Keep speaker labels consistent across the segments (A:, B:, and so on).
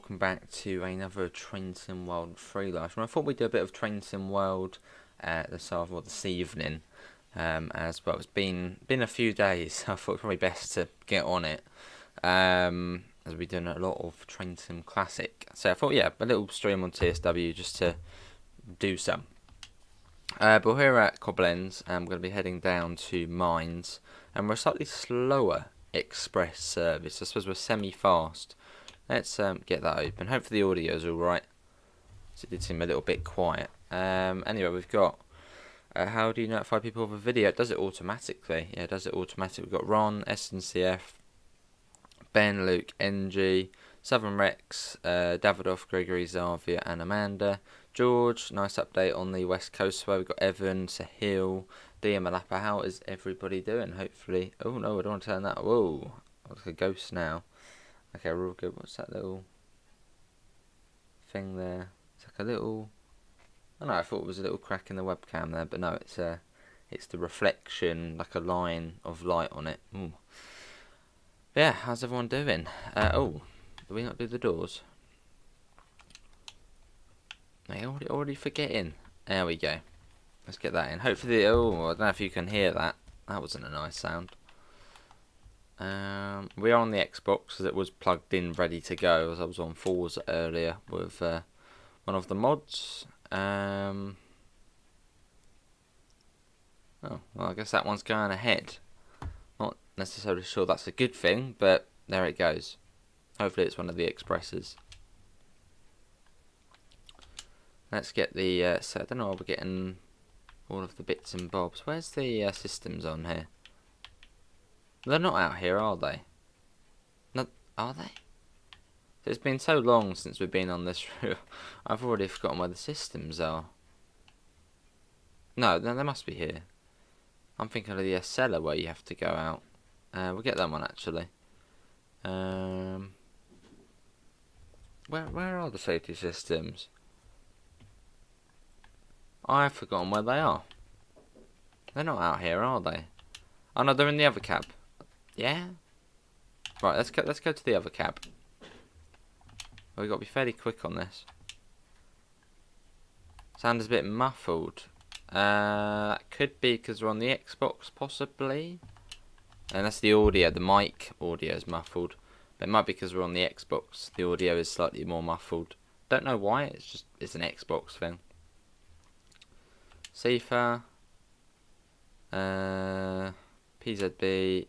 A: welcome back to another Train Sim World free live. I thought we'd do a bit of Train Sim World this evening, as well. It's been a few days. I thought it probably best to get on it, as we're doing a lot of Train Sim Classic. So I thought, yeah, a little stream on TSW just to do some. But we're here at Cobblends, and we're going to be heading down to Mines, and we're a slightly slower express service. I suppose we're semi-fast. Let's get that open. Hopefully the audio's alright. So it did seem a little bit quiet. Anyway, we've got how do you notify people of a video? It does it automatically. Yeah, it does it automatically. We've got Ron, SNCF, Ben, Luke, NG, Southern Rex, Davidoff, Gregory, Zavia and Amanda. George, nice update on the West Coast where we've got Evan, Sahil, DM Malapa. How is everybody doing? Hopefully. Oh no, I don't want to turn that. Whoa. Like a ghost now. Okay, we're all good. What's that little thing there? It's like a little... I don't know, I thought it was a little crack in the webcam there, but no, it's the reflection, like a line of light on it. Ooh. Yeah, how's everyone doing? Oh, do we not do the doors? No, already forgetting. There we go. Let's get that in. Hopefully, oh, I don't know if you can hear that. That wasn't a nice sound. We are on the Xbox because it was plugged in ready to go, as I was on Forza earlier with one of the mods. Oh, well, I guess that one's going ahead. Not necessarily sure that's a good thing, but there it goes. Hopefully it's one of the expresses. Let's get the so I don't know, we're getting all of the bits and bobs. Where's the systems on here? They're not out here, are they? No, are they? It's been so long since we've been on this route. I've already forgotten where the systems are. No, they must be here. I'm thinking of the cellar where you have to go out. We'll get that one actually. Where are the safety systems? I've forgotten where they are. They're not out here, are they? Oh no, they're in the other cab. Yeah. Right, let's go to the other cab. We've got to be fairly quick on this. Sound is a bit muffled. That could be because we're on the Xbox, possibly. And that's the audio. The mic audio is muffled. But it might be because we're on the Xbox. The audio is slightly more muffled. Don't know why. It's an Xbox thing. Safer. PZB.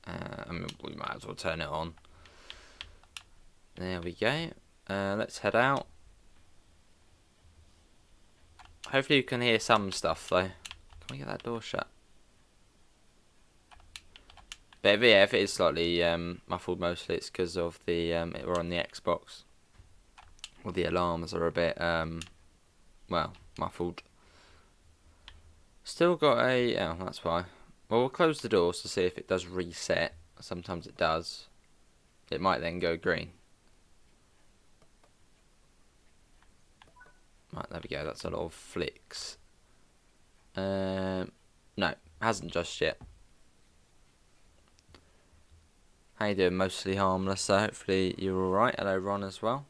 A: I mean, we might as well turn it on. There we go. Let's head out. Hopefully you can hear some stuff though. Can we get that door shut? But yeah, if it is slightly muffled, mostly it's because of the we're on the Xbox. Or the alarms are a bit well, muffled. Still got a... oh, that's why. Well, we'll close the doors to see if it does reset. Sometimes it does. It might then go green. Right, there we go. That's a lot of flicks. No, hasn't just yet. How you doing? Mostly harmless, so hopefully you're alright. Hello, Ron, as well.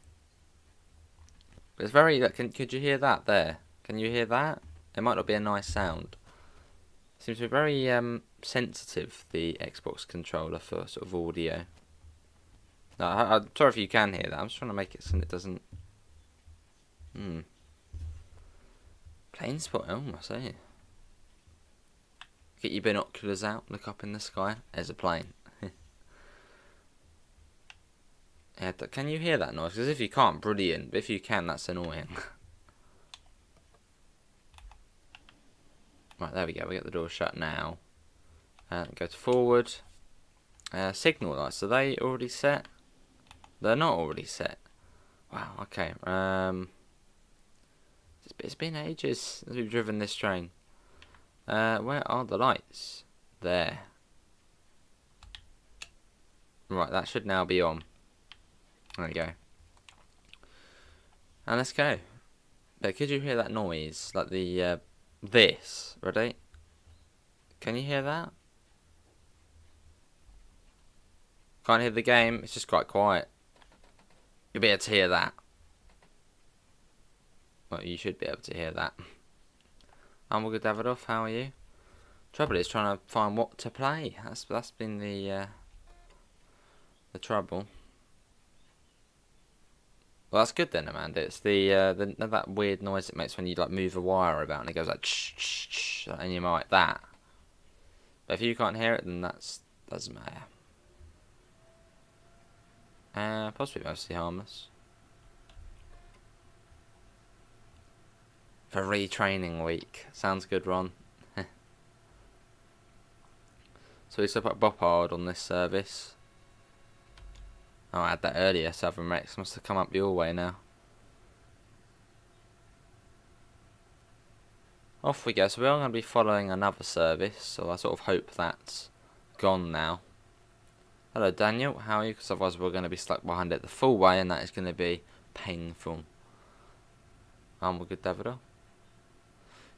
A: But it's very... could you hear that there? Can you hear that? It might not be a nice sound. Seems to be very sensitive, the Xbox controller, for sort of audio. No, I'm sorry if you can hear that. I'm just trying to make it so it doesn't... Plane spot, oh, I see. Get your binoculars out, look up in the sky. There's a plane. Yeah, can you hear that noise? Because if you can't, brilliant. But if you can, that's annoying. Right, there we go. We get the door shut now. Go to forward. Signal lights. Are they already set? They're not already set. Wow. Okay. It's been ages since we've driven this train. Where are the lights? There. Right. That should now be on. There we go. And let's go. But could you hear that noise? Like the this. Ready? Can you hear that? Can't hear the game. It's just quite quiet. You'll be able to hear that. Well, you should be able to hear that. I'm all good, Davidoff. How are you? Trouble is trying to find what to play. That's been the trouble. Well, that's good then, Amanda. It's the that weird noise it makes when you like move a wire about and it goes like shh, and you might that. But if you can't hear it, then doesn't matter. Possibly mostly harmless. For retraining week. Sounds good, Ron. So we set up Boppard on this service. Oh, I had that earlier. Southern Rex must have come up your way now. Off we go. So we are going to be following another service. So I sort of hope that's gone now. Hello, Daniel. How are you? Because otherwise we're going to be stuck behind it the full way, and that is going to be painful. I'm all good, Davido.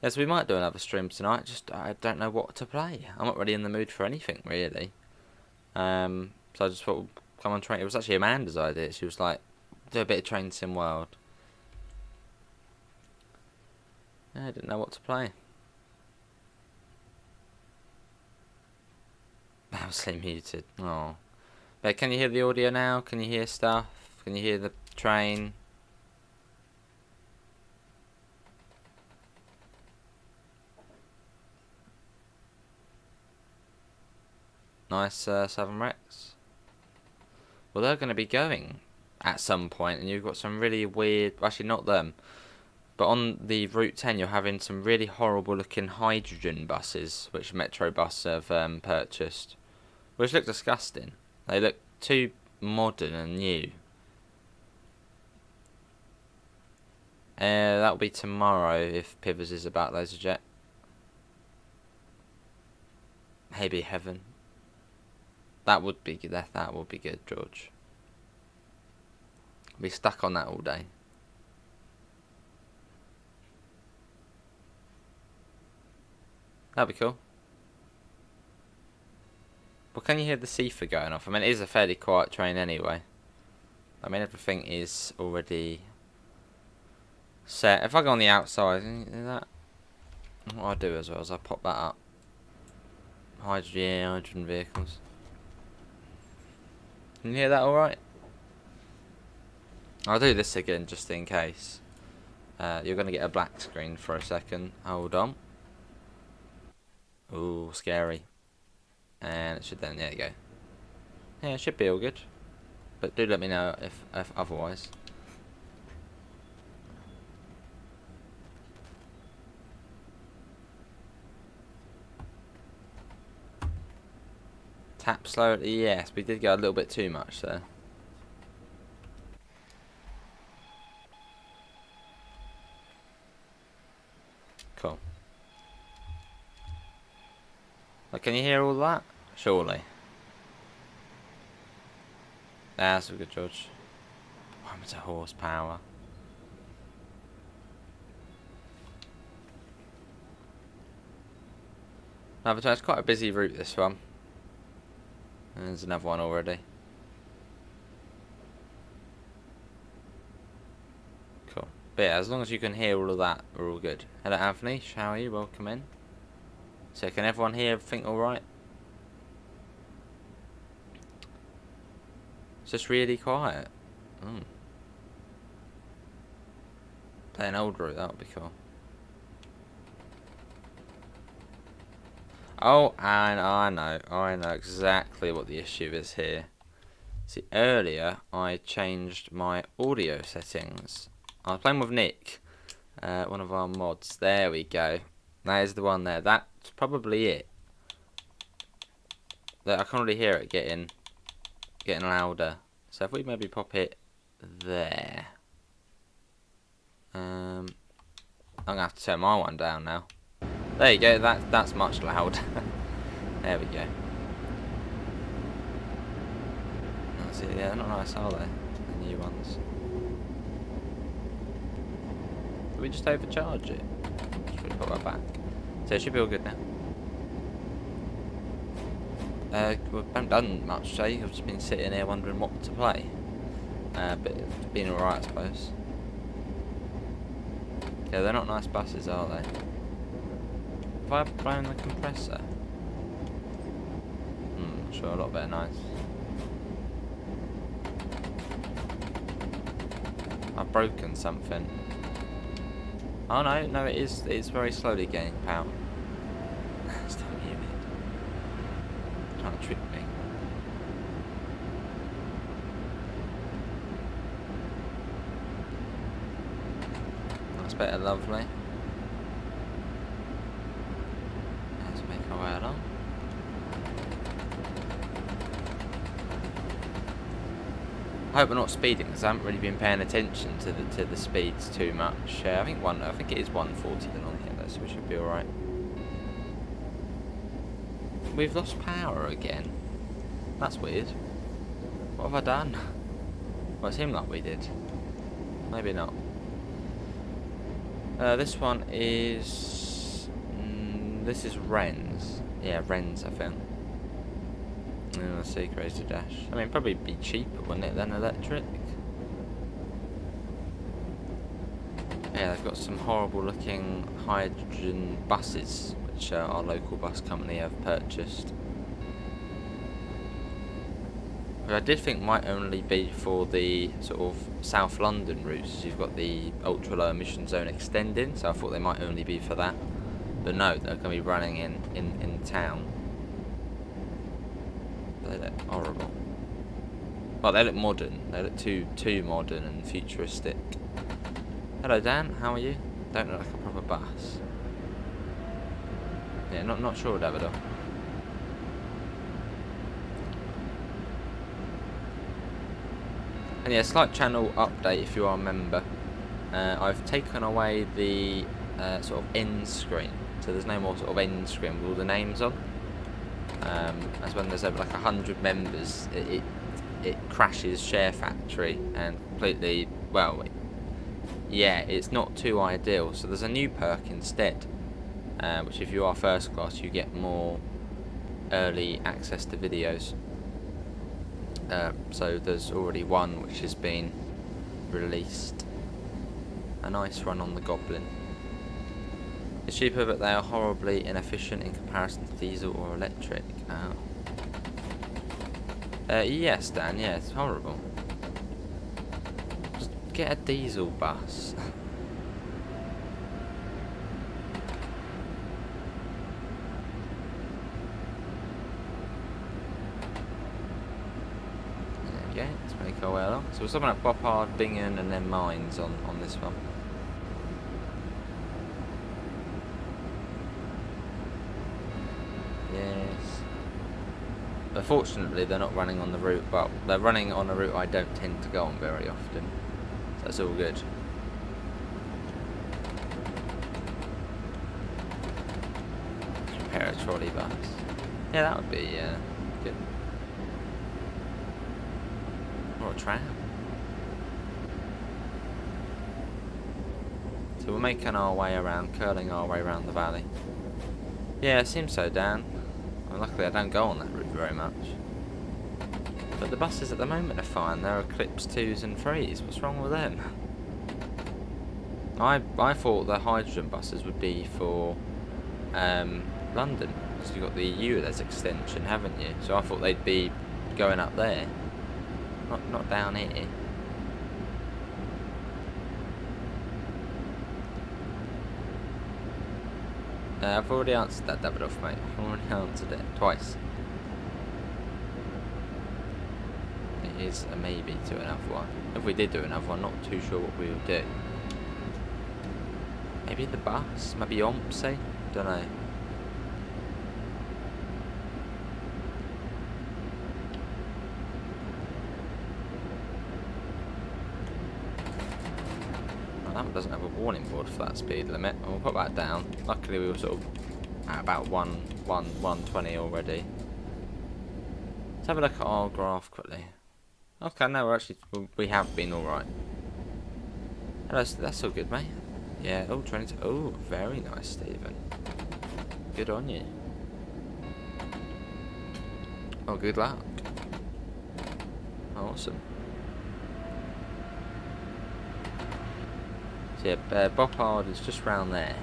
A: Yes, we might do another stream tonight. Just I don't know what to play. I'm not really in the mood for anything really. So I just thought, come on, train. It was actually Amanda's idea. She was like, do a bit of Train Sim World. Yeah, I didn't know what to play. Mostly muted. Oh. But can you hear the audio now? Can you hear stuff? Can you hear the train? Nice Southern Rex. Well, they're going to be going at some point, and you've got some really weird... Actually, not them. But on the Route 10, you're having some really horrible-looking hydrogen buses, which Metro Bus have purchased. Which look disgusting. They look too modern and new. That'll be tomorrow if Pivers is about laser jet. Maybe heaven. That would be good. That would be good, George. Be stuck on that all day. That'd be cool. Well, can you hear the CIFA going off? I mean, it is a fairly quiet train anyway. I mean, everything is already set. If I go on the outside, can you hear that? What I do as well is I pop that up. Hydrogen vehicles. Can you hear that alright? I'll do this again just in case. You're going to get a black screen for a second. Hold on. Ooh, scary. And it should then, there you go. Yeah, it should be all good. But do let me know if otherwise. Tap slowly, yes, we did go a little bit too much there. Cool. Well, can you hear all that? Surely. That's a good, George. 1 horsepower. No, but it's quite a busy route, this one. And there's another one already. Cool. But yeah, as long as you can hear all of that, we're all good. Hello, Anthony. How are you? Welcome in. So, can everyone hear everything alright? It's just really quiet. Play an old route, that would be cool. Oh, and I know exactly what the issue is here. See, earlier I changed my audio settings. I was playing with Nick, one of our mods. There we go. That is the one there. That's probably it. I can already hear it getting louder. So if we maybe pop it there. I'm gonna have to turn my one down now. There you go, that's much louder. There we go. That's it, yeah, they're not nice, are they? The new ones. Did we just overcharge it? Should we put that back? So it should be all good now. We haven't done much today, I've just been sitting here wondering what to play. but it's been alright, I suppose. Yeah, they're not nice buses, are they? Have I blown the compressor? Sure, a lot better nice. I've broken something. Oh no, it's very slowly gaining power. Still humid. Trying to trick me. That's better, lovely. Let's make our way along. I hope we're not speeding because I haven't really been paying attention to the speeds too much. I think it is 140 on here though, so we should be all right. We've lost power again. That's weird. What have I done? Well, it seemed like we did. Maybe not. This one is this is Wren's. Yeah, Wren's, I think. Let's see, Crazy Dash. I mean, probably be cheaper, wouldn't it, than electric? Yeah, they've got some horrible looking hydrogen buses, which our local bus company have purchased. Which I did think might only be for the sort of South London routes. You've got the ultra low emission zone extending, so I thought they might only be for that. But no, they're going to be running in town. They look horrible. Oh, they look modern. They look too modern and futuristic. Hello, Dan. How are you? Don't look like a proper bus. Yeah, not sure, Davido. And yeah, slight channel update if you are a member. I've taken away the sort of end screen, so there's no more sort of end screen with all the names on. As when there's over like 100 members, it crashes Share Factory and completely, well, yeah, it's not too ideal. So there's a new perk instead, which if you are first class, you get more early access to videos. So there's already one which has been released. A nice run on the Goblin. It's cheaper, but they are horribly inefficient in comparison to diesel or electric. Yes, Dan, yeah, it's horrible. Just get a diesel bus. There we go, let's make our way along. So we're stopping at Boppard, Bingen, and then Mines on this one. Yes. But fortunately they're not running on the route, well, they're running on a route I don't tend to go on very often. So that's all good. Repair a trolley bus. Yeah, that would be good. Or a tram. So we're making our way around, curling our way around the valley. Yeah, it seems so, Dan. Well, luckily I don't go on that route very much. But the buses at the moment are fine. They're Eclipse 2s and 3s. What's wrong with them? I thought the hydrogen buses would be for London. Because you've got the ULEZ extension, haven't you? So I thought they'd be going up there. Not down here. I've already answered that, Davidoff, mate. I've already answered it twice. It is a maybe to another one. If we did do another one, not too sure what we would do. Maybe the bus? Maybe Ompsey? Don't know. That one doesn't have a warning board for that speed limit. We'll put that down. Luckily we were sort of at about 120 already. Let's have a look at our graph quickly. Okay, no, we have been alright. Hello, that's all good, mate. Yeah, oh, 22. Oh, very nice, Stephen. Good on you. Oh, good luck. Awesome. So yeah, Boppard is just round there.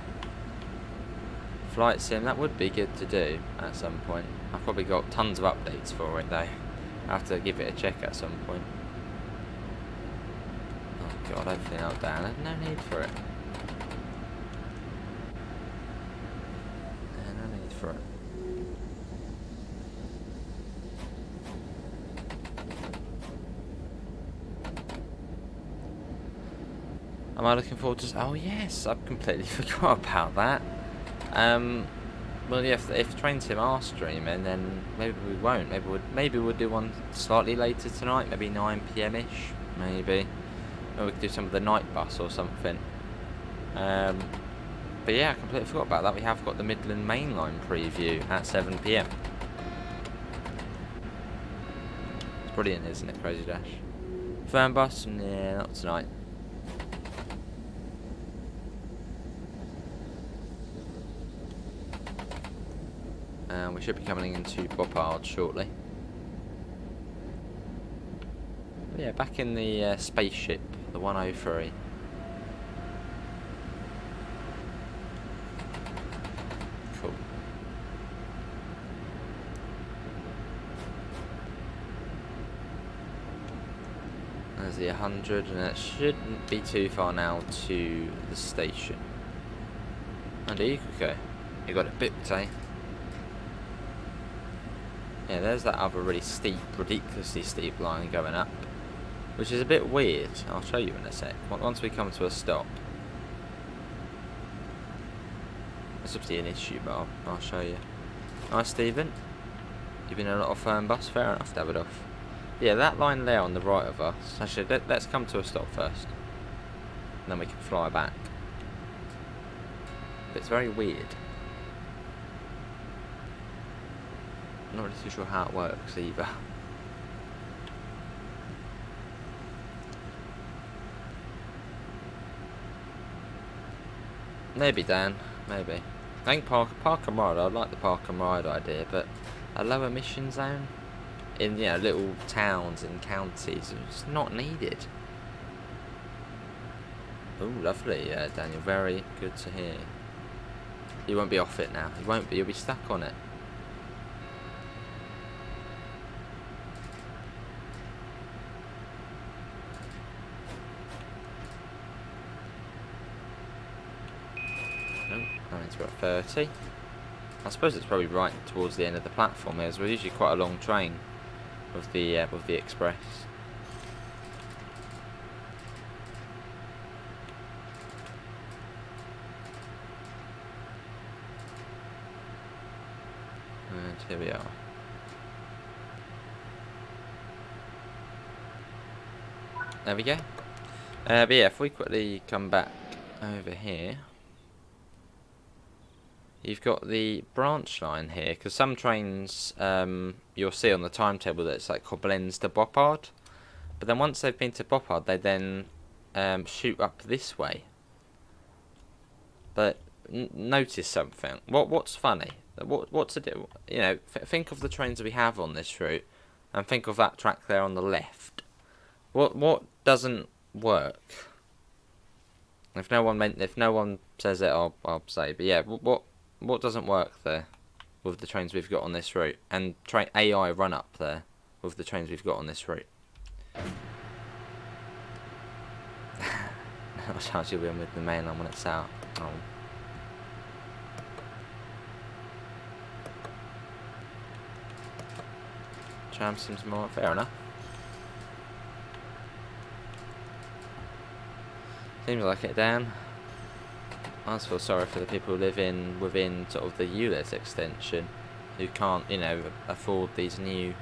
A: Flight sim, that would be good to do at some point. I've probably got tons of updates for it though. I have to give it a check at some point. Oh god, hopefully not down. There's no need for it. Yeah, no need for it. Am I looking forward to... Oh yes, I've completely forgot about that. Well, yeah, if Train Sim are streaming, then maybe we won't. Maybe we'll do one slightly later tonight, maybe 9 PM-ish, maybe. Or we could do some of the night bus or something. But yeah, I completely forgot about that. We have got the Midland Mainline preview at 7 PM. It's brilliant, isn't it, Crazy Dash? Fern bus? Yeah, not tonight. We should be coming into Boppard shortly. But yeah, back in the spaceship, the 103. Cool. There's the 100, and it shouldn't be too far now to the station. And okay, you got it booked, eh? Yeah, there's that other really steep, ridiculously steep line going up, which is a bit weird. I'll show you in a sec. Once we come to a stop. It's obviously an issue, but I'll show you. Hi, Stephen. You've been in a lot of Fern bus? Fair enough, Davidoff. Yeah, that line there on the right of us. Actually, let's come to a stop first. And then we can fly back. But it's very weird. I'm not really too sure how it works either. Maybe, Dan. Maybe. I think park and ride. I like the park and ride idea, but a low emission zone in little towns and counties is not needed. Oh, lovely, Daniel. Very good to hear. You won't be off it now. You won't be. You'll be stuck on it. It's about 30. I suppose it's probably right towards the end of the platform here, as we're usually quite a long train with the express. And here we are. There we go. But yeah, if we quickly come back over here. You've got the branch line here, because some trains you'll see on the timetable that it's like Koblenz to Boppard, but then once they've been to Boppard, they then shoot up this way. But notice something. What's funny? What's the think of the trains that we have on this route, and think of that track there on the left. What doesn't work? If no one says it, I'll say. But yeah, what doesn't work there with the trains we've got on this route, and AI run up there with the trains we've got on this route? I'll charge you in with the main line when it's out. Oh. Tram seems more fair enough. Seems like it, Dan. I just feel sorry for the people living within sort of the ULEZ extension who can't, afford these new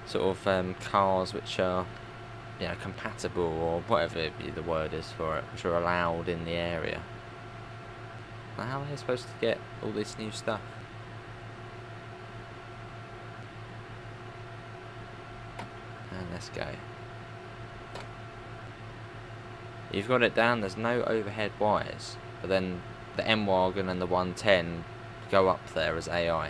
A: sort of cars which are, compatible, or whatever the word is for it, which are allowed in the area. Now, how are they supposed to get all this new stuff? And let's go. You've got it down, there's no overhead wires, but then the M-Wagon and the 110 go up there as AI.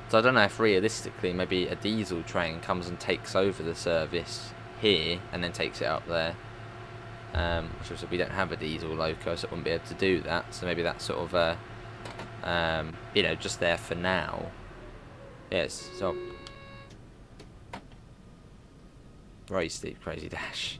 A: So I don't know if realistically maybe a diesel train comes and takes over the service here and then takes it up there. which obviously we don't have a diesel loco, so it wouldn't be able to do that. So maybe that's sort of you know, just there for now. Yes, so very steep, crazy dash.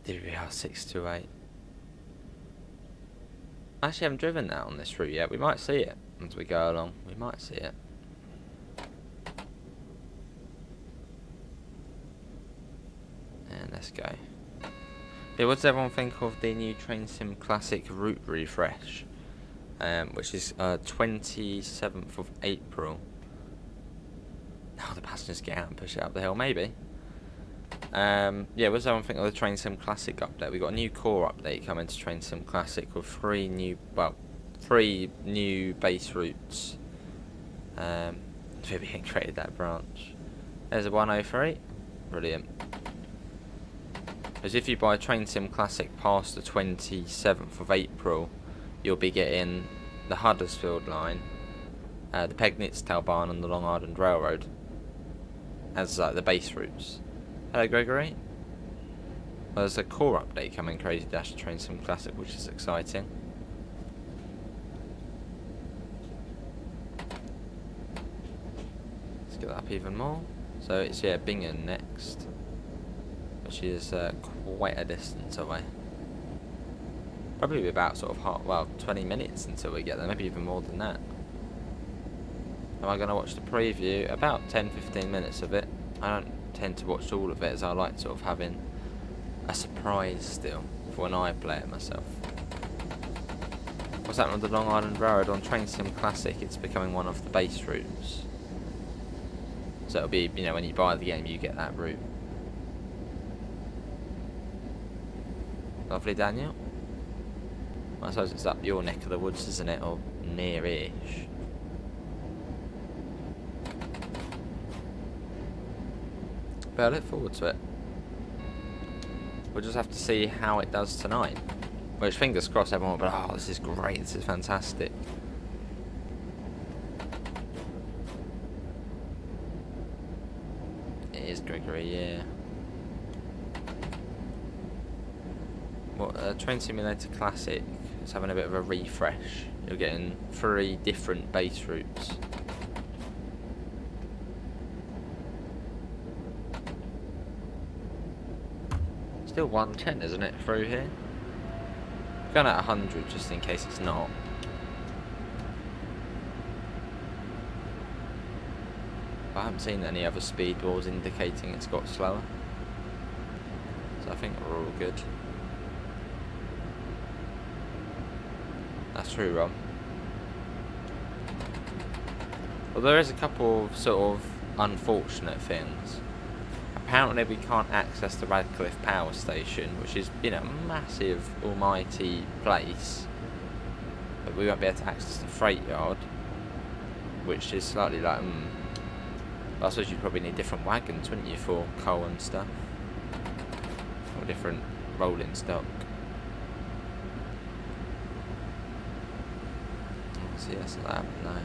A: DBR 628. I actually haven't driven that on this route yet. We might see it as we go along. We might see it. And let's go. Yeah, what does everyone think of the new Train Sim Classic route refresh? Which is 27th of April. Oh, the passengers get out and push it up the hill, maybe. Yeah, what does everyone think of the Train Sim Classic update? We got a new core update coming to Train Sim Classic with three new base routes. Vivian created that branch. There's a 103. Brilliant. As if you buy Train Sim Classic past the 27th of April, you'll be getting the Huddersfield line, the Pegnitz Barn and the Long Island Railroad as the base routes. Hello Gregory. Well, there's a core update coming, Crazy Dash Train Sim Classic, which is exciting. Let's get that up even more. So it's Bingen next, which is quite a distance away. Probably about sort of 20 minutes until we get there, maybe even more than that. Am I going to watch the preview? About 10-15 minutes of it. I don't tend to watch all of it, as I like sort of having a surprise still for when I play it myself. What's happening with the Long Island Railroad on Train Sim Classic? It's becoming one of the base routes. So it'll be, you know, when you buy the game, you get that route. Lovely, Daniel. I suppose it's up your neck of the woods, isn't it? Or near-ish. But I look forward to it. We'll just have to see how it does tonight. Which, fingers crossed, everyone will be like, oh, this is great, this is fantastic. It is Gregory, yeah. Well, Train Simulator Classic is having a bit of a refresh. You're getting 3 different base routes. Still 110, isn't it, through here? Going at 100 just in case it's not. I haven't seen any other speed boards indicating it's got slower. So I think we're all good. That's true, Ron. Well, there is a couple of sort of unfortunate things. Apparently we can't access the Radcliffe Power Station, which is, you know, a massive, almighty place. But we won't be able to access the freight yard, which is slightly like, But I suppose you'd probably need different wagons, wouldn't you, for coal and stuff? Or different rolling stock. See, that's not happening now.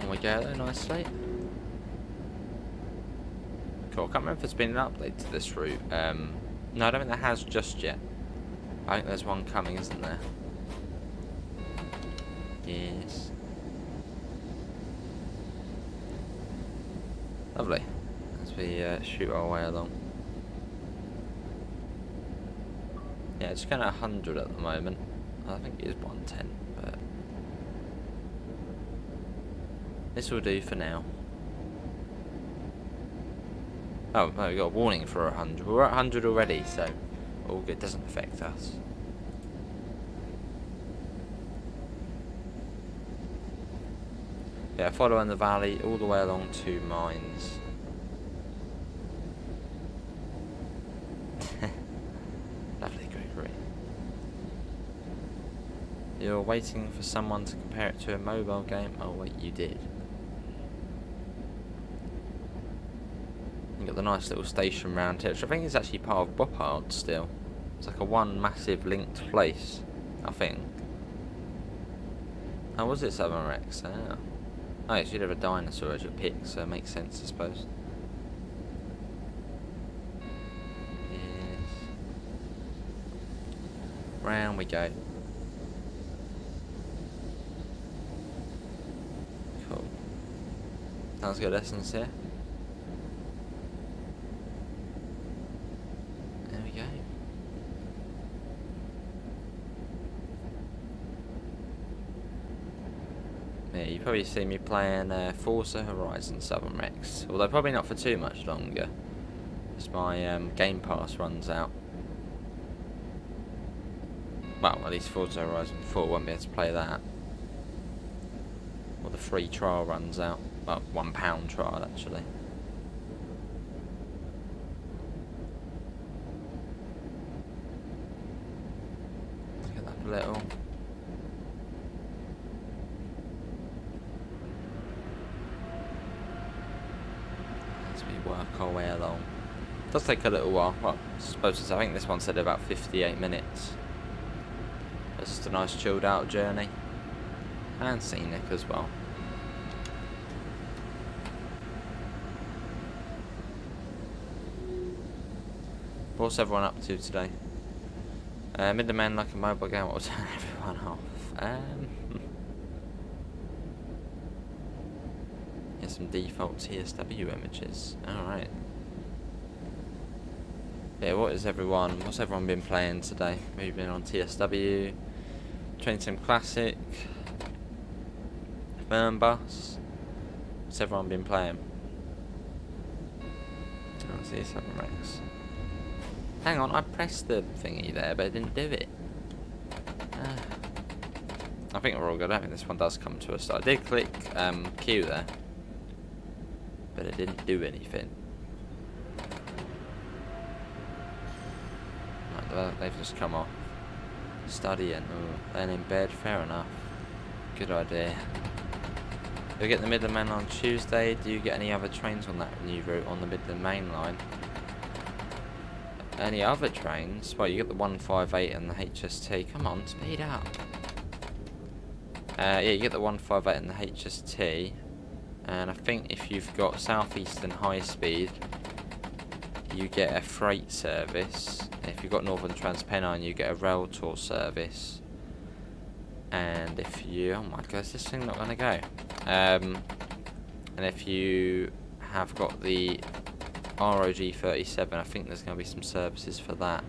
A: On we go there nicely. Cool, I can't remember if there's been an update to this route. No, I don't think there has just yet. I think there's one coming, isn't there? Yes. Lovely. As we shoot our way along. Yeah, it's kind of 100 at the moment. I think it is 110, but this will do for now. Oh, no, we got a warning for 100. We're at 100 already, so all good. Doesn't affect us. Yeah, following the valley all the way along to mines. Lovely, Gregory. You're waiting for someone to compare it to a mobile game? Oh wait, you did. You've got the nice little station round here, which I think is actually part of Boppard still. It's like a one massive linked place, I think. Oh, was it Southern Rex? Oh. Oh, you should have a dinosaur as your pick, so it makes sense, I suppose. Yes. Round we go. Cool. Sounds good, essence here. There we go. Yeah, you probably see me playing Forza Horizon Southern Rex, although probably not for too much longer, as my Game Pass runs out. Well, at least Forza Horizon 4 won't be able to play that. Or the free trial runs out. Well, £1 trial actually. Let's get that a little. Work our way along. It does take a little while. Well, I suppose I think this one said about 58 minutes. It's just a nice chilled out journey. And scenic as well. What's everyone up to today? Middleman like a mobile game, what will turn everyone off? Some default TSW images. Alright. Yeah, what's everyone been playing today? Maybe been on TSW, Train Sim Classic, Fernbus. What's everyone been playing? Oh, see Southern Rex. Hang on, I pressed the thingy there, but it didn't do it. I think we're all good. I think this one does come to a start. I did click Q there, but it didn't do anything. Right, they've just come off. Studying, laying in bed, fair enough. Good idea. You'll get the Midland on Tuesday. Do you get any other trains on that new route on the Midland Main Line? Any other trains? Well, you get the 158 and the HST. Come on, speed up. Yeah, you get the 158 and the HST. And I think if you've got Southeastern High Speed, you get a freight service. And if you've got Northern Transpennine, you get a rail tour service. And if you... oh my god, is this thing not going to go? And if you have got the ROG 37, I think there's going to be some services for that.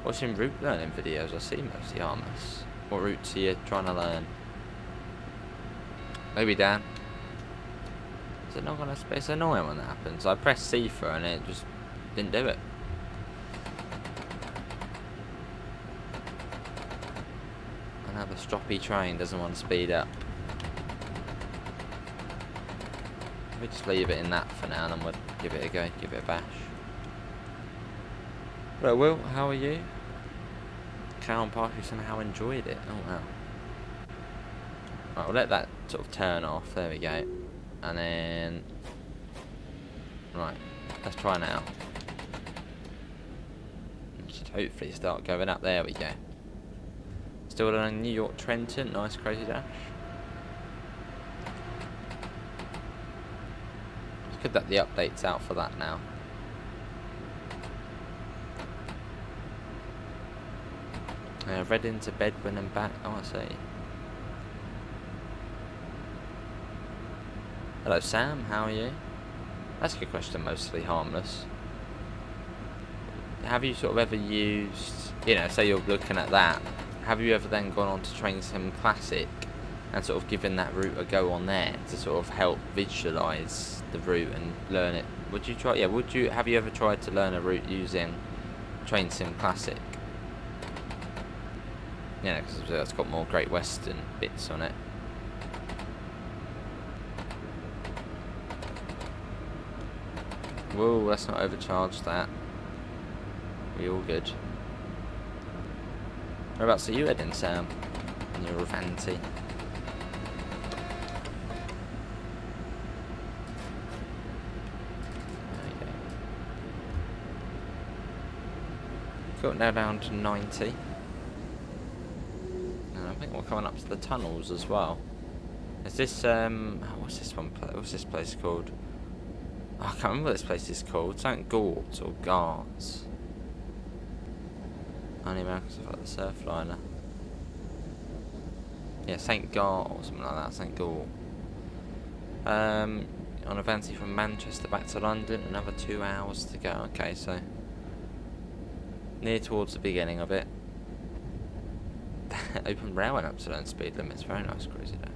A: Watching route learning videos, I see mostly harmless. What routes are you trying to learn? Maybe Dan. Is it not gonna? It's annoying when that happens. I pressed C for and it just didn't do it. Another stroppy train doesn't want to speed up. Let me just leave it in that for now and then we'll give it a go, give it a bash. Well, Will, how are you? Cowan Park, who somehow enjoyed it. Oh wow. Right, we'll let that sort of turn off. There we go. And then... right, let's try now. It should hopefully start going up. There we go. Still learning New York Trenton. Nice crazy dash. It's good that the update's out for that now. Reading to Bedwin and back. Oh, I see. Hello Sam, how are you? That's a good question, mostly harmless. Have you sort of ever used, you know, say you're looking at that, have you ever then gone on to Train Sim Classic and sort of given that route a go on there to sort of help visualise the route and learn it? Would you try, have you ever tried to learn a route using Train Sim Classic? Yeah, because it's got more Great Western bits on it. Whoa, let's not overcharge that. We all good. Whereabouts are you heading, Sam? In your Ravanti. There we go. got now down to 90. And I think we're coming up to the tunnels as well. Is this, what's this one? What's this place called? Oh, I can't remember what this place is called. Something Gort or Garts. Only Americans have the surf liner. Yeah, St. Gart or something like that. St. Gort. On a Vanity from Manchester back to London, another 2 hours to go. Okay, so near towards the beginning of it. Open railway up to learn speed limits. Very nice, Crazy Dash.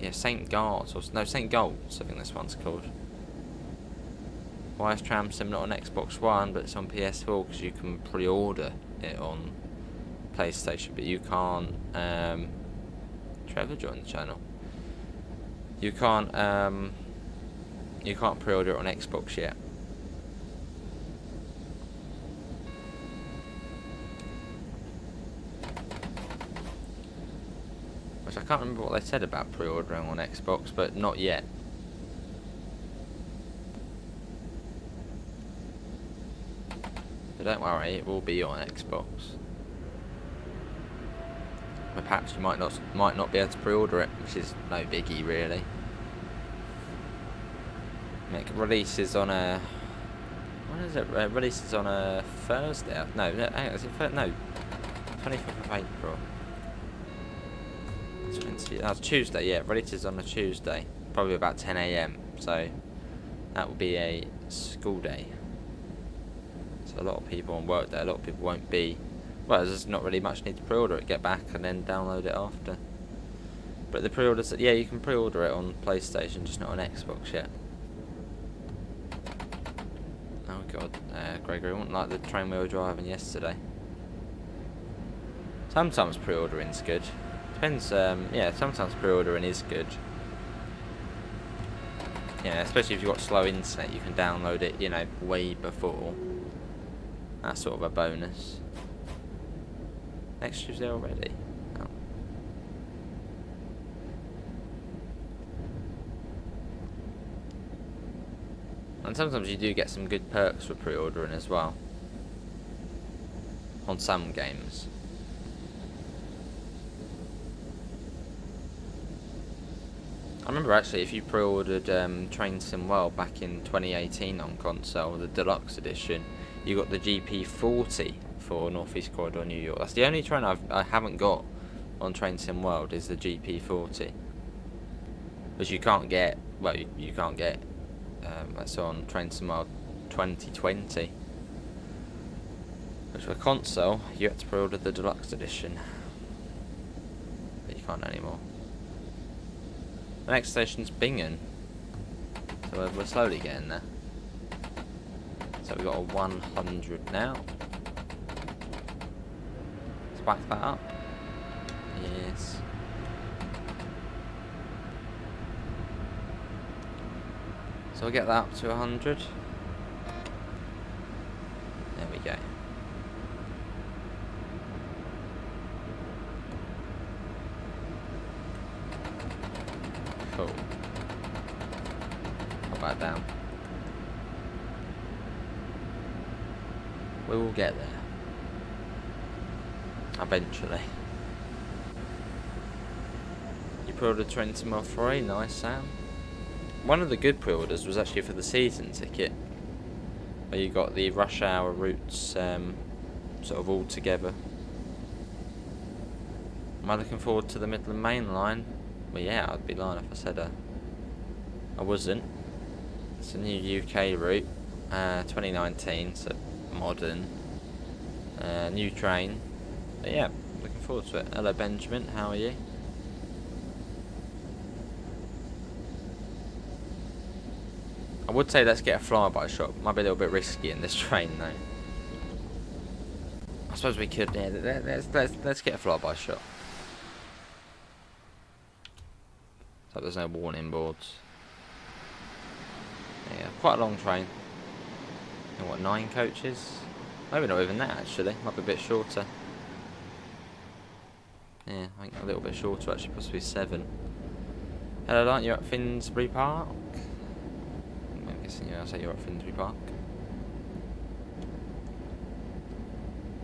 A: Yeah, St. Garts or no, St. Galt's, I think this one's called. Why is Tram Sim not on Xbox One, but it's on PS4 because you can pre-order it on PlayStation, but you can't. Trevor joined the channel. You can't pre-order it on Xbox yet. Which I can't remember what they said about pre-ordering on Xbox, but not yet. But don't worry, it will be on Xbox. But perhaps you might not be able to pre-order it, which is no biggie really. It releases on a... When is it? Releases on a Thursday? No, hang on, is it no. 25th of April. That's Tuesday, yeah. Releases on a Tuesday. Probably about 10 AM. So that will be a school day. So a lot of people on work day, a lot of people won't be... Well, there's not really much need to pre-order it. Get back and then download it after. But the pre-orders... Yeah, you can pre-order it on PlayStation, just not on Xbox yet. Oh god, Gregory wasn't like the train we were driving yesterday. Sometimes pre-ordering's good. Depends, yeah, sometimes pre-ordering is good. Yeah, especially if you've got slow internet, you can download it, you know, way before. That's sort of a bonus. Next Tuesday already? Oh. And sometimes you do get some good perks for pre-ordering as well. On some games. I remember actually if you pre-ordered Train Sim World back in 2018 on console, the deluxe edition, you got the GP40 for North East Corridor New York. That's the only train I haven't got on Train Sim World is the GP40. Which you can't get, well you can't get, that's on Train Sim World 2020. Which for console, you had to pre-order the deluxe edition. But you can't anymore. The next station's Bingen, so we're slowly getting there. So we've got a 100 now. Let's whack that up. Yes. So we'll get that up to 100. There we go. Cool. Put that down. We will get there. Eventually. You pre-ordered Train Sim World 3, nice Sam. One of the good pre-orders was actually for the season ticket. Where you got the rush hour routes sort of all together. Am I looking forward to the Midland Main Line? Well, yeah, I'd be lying if I said I wasn't. It's a new UK route, 2019, so modern. New train. But yeah, looking forward to it. Hello Benjamin, how are you? I would say let's get a flyby shot. Might be a little bit risky in this train though. I suppose we could, yeah, let's get a flyby shot. So there's no warning boards. Yeah, quite a long train. And what, 9 coaches? Maybe not even that actually, might be a bit shorter. Yeah, I think a little bit shorter actually, possibly 7. Hello, aren't you at Finsbury Park? I'm guessing, yeah, I'll say you're at Finsbury Park.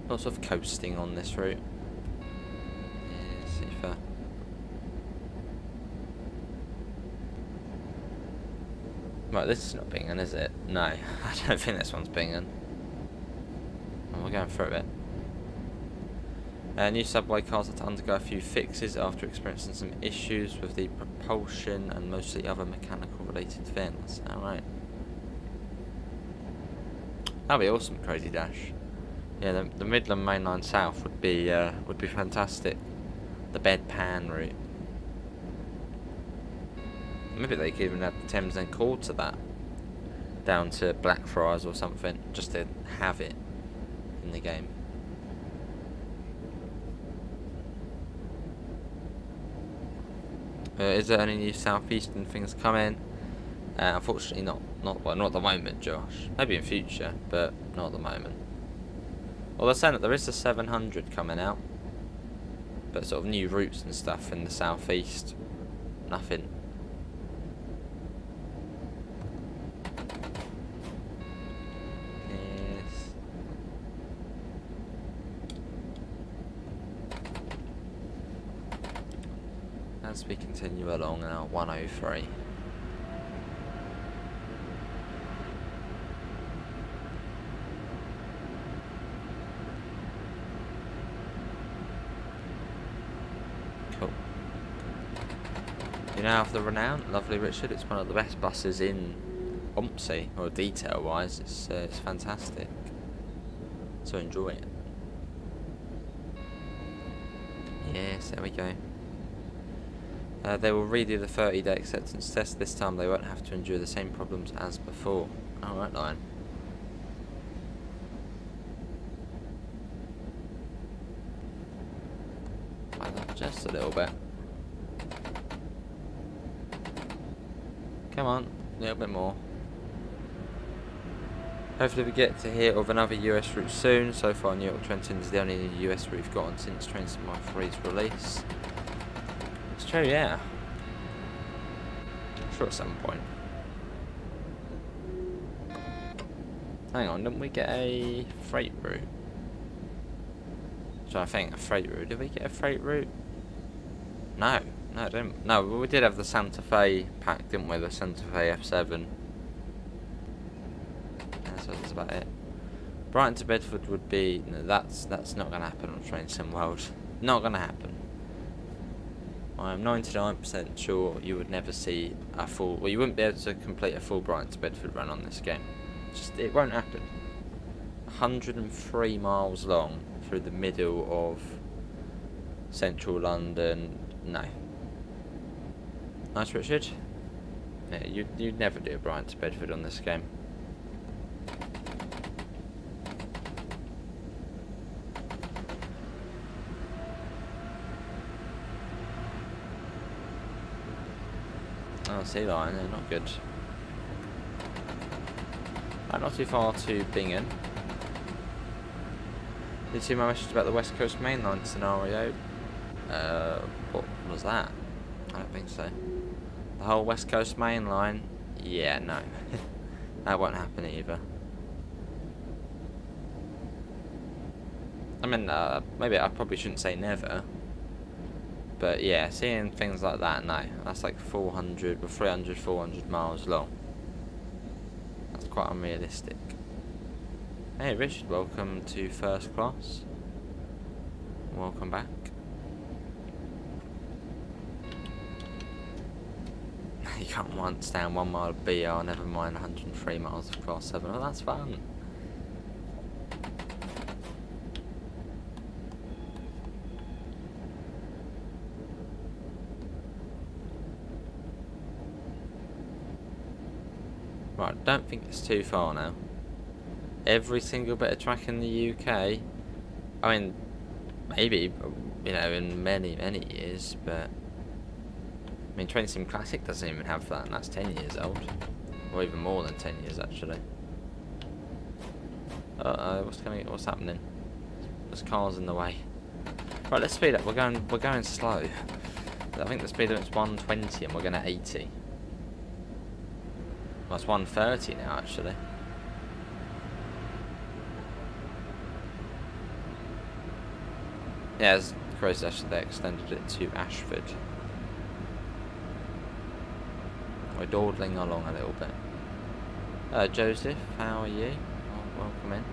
A: Lots of coasting on this route. Yeah, see if right, this is not Bingen, is it? No, I don't think this one's Bingen. Oh, we're going through it. New subway cars had to undergo a few fixes after experiencing some issues with the propulsion and mostly other mechanical related things. Alright. That'd be awesome, Crazy Dash. Yeah, the Midland Main Line South would be fantastic. The bedpan route. Maybe they could even add the Thames and Cord to that, down to Blackfriars or something, just to have it in the game. Is there any new southeastern things coming? Unfortunately, not at the moment, Josh. Maybe in future, but not at the moment. Well, they're saying that there is a 700 coming out, but sort of new routes and stuff in the southeast, nothing. As we continue along now, 103. Cool. You now have the renowned, lovely Richard. It's one of the best buses in Ompsey, or detail-wise. It's fantastic. So enjoy it. Yes, there we go. They will redo the 30-day acceptance test. This time they won't have to endure the same problems as before. Alright, Lion. Just a little bit. Come on, a little bit more. Hopefully we get to hear of another US route soon. So far, New York Trenton is the only US route we've gotten since Trains to My 3's release. It's true, yeah. I'm sure at some point. Hang on, didn't we get a freight route? So I think a freight route. Did we get a freight route? No, I didn't. No, we did have the Santa Fe pack, didn't we? The Santa Fe F7. So that's about it. Brighton to Bedford would be. No, that's not going to happen on Train Sim World. Not going to happen. I'm 99% sure you would never see a full. Well, you wouldn't be able to complete a full Brighton to Bedford run on this game. It won't happen. 103 miles long through the middle of central London. No. Nice, Richard. Yeah, you'd never do a Brighton to Bedford on this game. Oh, sea line, they're not good. Not too far to Bingen. Did you see my message about the West Coast Main Line scenario? What was that? I don't think so. The whole West Coast Main Line? Yeah, no. That won't happen either. I mean, maybe I probably shouldn't say never. But yeah, seeing things like that, no. That's like 400 or 300, 400 miles long. That's quite unrealistic. Hey Richard, welcome to first class. Welcome back. You can't understand 1 mile of BR, never mind 103 miles of class 7. Oh, that's fun. Right, don't think it's too far now. Every single bit of track in the UK, I mean, maybe, you know, in many, many years, but I mean, Train Sim Classic doesn't even have that, and that's 10 years old, or even more than 10 years actually. What's happening? There's cars in the way. Right, let's speed up. We're going slow. I think the speed limit's 120, and we're going at 80. Well, it's 130 now, actually. Yeah, as Crows Dash, they extended it to Ashford. We're dawdling along a little bit. Joseph, how are you? Well, welcome in.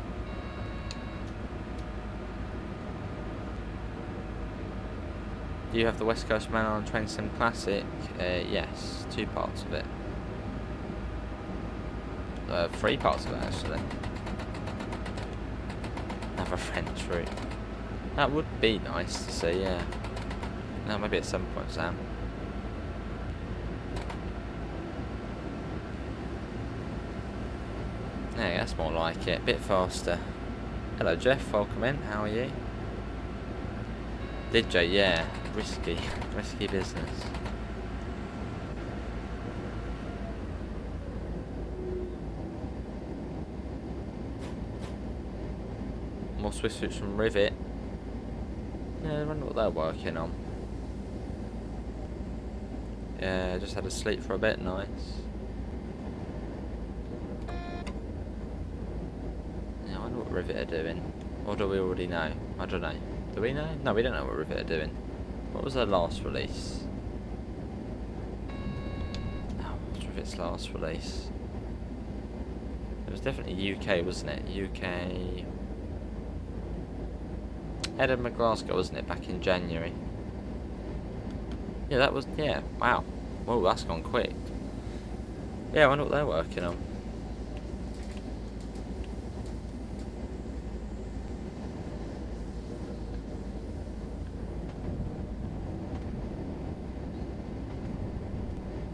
A: Do you have the West Coast Mail on Train Sim Classic? Yes, 2 parts of it. 3 parts of it, actually. Have a French route. That would be nice to see, yeah. No, maybe at some point, Sam. Yeah, that's more like it. A bit faster. Hello, Jeff. Welcome in. How are you? Did you? Yeah. Risky. Risky business. More Swiss routes from Rivet. Yeah, I wonder what they're working on. Yeah, just had to sleep for a bit. Nice. Yeah, I wonder what Rivet are doing. Or do we already know? I don't know. Do we know? No, we don't know what Rivet are doing. What was their last release? Oh, what was Rivet's last release? It was definitely UK, wasn't it? UK... Edinburgh, Glasgow, wasn't it? Back in January. Yeah, that was... Yeah, wow. Whoa, that's gone quick. Yeah, I wonder what they're working on.